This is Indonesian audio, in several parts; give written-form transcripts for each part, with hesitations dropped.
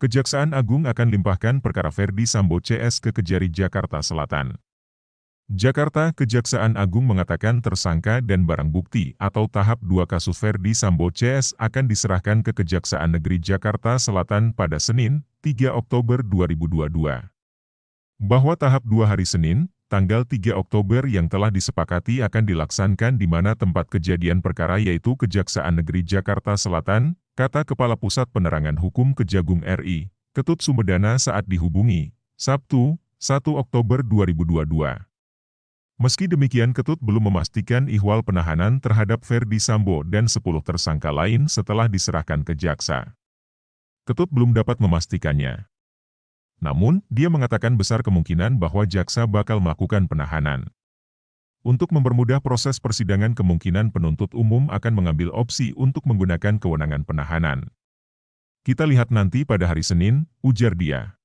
Kejaksaan Agung akan limpahkan perkara Ferdy Sambo CS ke Kejari Jakarta Selatan. Jakarta, Kejaksaan Agung mengatakan tersangka dan barang bukti atau tahap 2 kasus Ferdy Sambo CS akan diserahkan ke Kejaksaan Negeri Jakarta Selatan pada Senin, 3 Oktober 2022. Bahwa tahap 2 hari Senin, tanggal 3 Oktober yang telah disepakati akan dilaksanakan di mana tempat kejadian perkara yaitu Kejaksaan Negeri Jakarta Selatan, kata Kepala Pusat Penerangan Hukum Kejagung RI, Ketut Sumedana saat dihubungi, Sabtu, 1 Oktober 2022. Meski demikian Ketut belum memastikan ihwal penahanan terhadap Ferdy Sambo dan 10 tersangka lain setelah diserahkan ke jaksa. Ketut belum dapat memastikannya. Namun, dia mengatakan besar kemungkinan bahwa jaksa bakal melakukan penahanan. Untuk mempermudah proses persidangan kemungkinan penuntut umum akan mengambil opsi untuk menggunakan kewenangan penahanan. Kita lihat nanti pada hari Senin, ujar dia.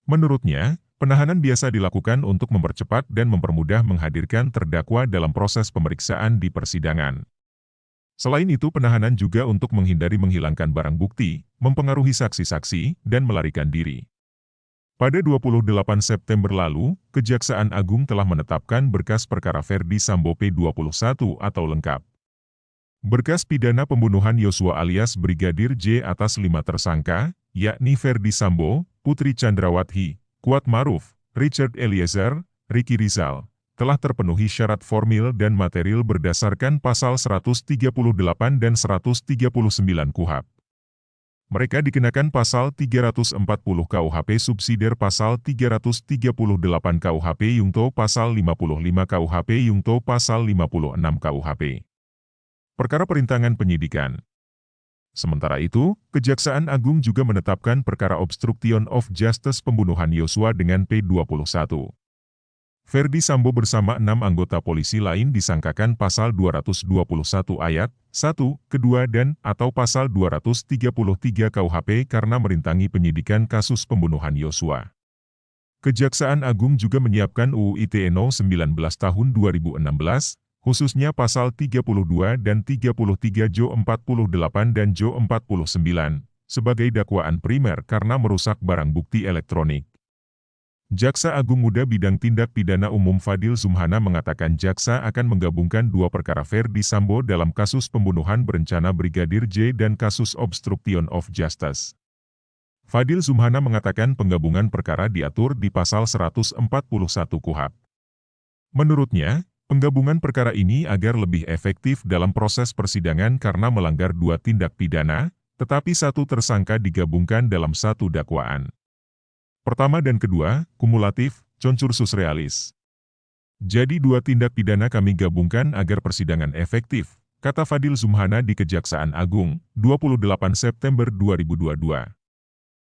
Menurutnya, penahanan biasa dilakukan untuk mempercepat dan mempermudah menghadirkan terdakwa dalam proses pemeriksaan di persidangan. Selain itu penahanan juga untuk menghindari menghilangkan barang bukti, mempengaruhi saksi-saksi, dan melarikan diri. Pada 28 September lalu, Kejaksaan Agung telah menetapkan berkas perkara Ferdy Sambo P21 atau lengkap. Berkas pidana pembunuhan Yosua alias Brigadir J atas 5 tersangka, yakni Ferdy Sambo, Putri Chandrawati, Kuat Maruf, Richard Eliezer, Ricky Rizal, telah terpenuhi syarat formil dan material berdasarkan pasal 138 dan 139 KUHP. Mereka dikenakan pasal 340 KUHP subsidiar pasal 338 KUHP Yungto pasal 55 KUHP Yungto pasal 56 KUHP. Perkara perintangan penyidikan. Sementara itu, Kejaksaan Agung juga menetapkan perkara obstruction of justice pembunuhan Yosua dengan P21. Ferdy Sambo bersama 6 anggota polisi lain disangkakan pasal 221 ayat 1, kedua dan atau pasal 233 KUHP karena merintangi penyidikan kasus pembunuhan Yosua. Kejaksaan Agung juga menyiapkan UU ITE No. 19 tahun 2016, khususnya pasal 32 dan 33 Jo 48 dan Jo 49, sebagai dakwaan primer karena merusak barang bukti elektronik. Jaksa Agung Muda Bidang Tindak Pidana Umum Fadil Zumhana mengatakan jaksa akan menggabungkan 2 perkara Ferdy Sambo dalam kasus pembunuhan berencana Brigadir J dan kasus obstruction of justice. Fadil Zumhana mengatakan penggabungan perkara diatur di pasal 141 KUHP. Menurutnya, penggabungan perkara ini agar lebih efektif dalam proses persidangan karena melanggar 2 tindak pidana, tetapi 1 tersangka digabungkan dalam 1 dakwaan. Pertama dan kedua, kumulatif, concursus realis. Jadi 2 tindak pidana kami gabungkan agar persidangan efektif, kata Fadil Zumhana di Kejaksaan Agung, 28 September 2022.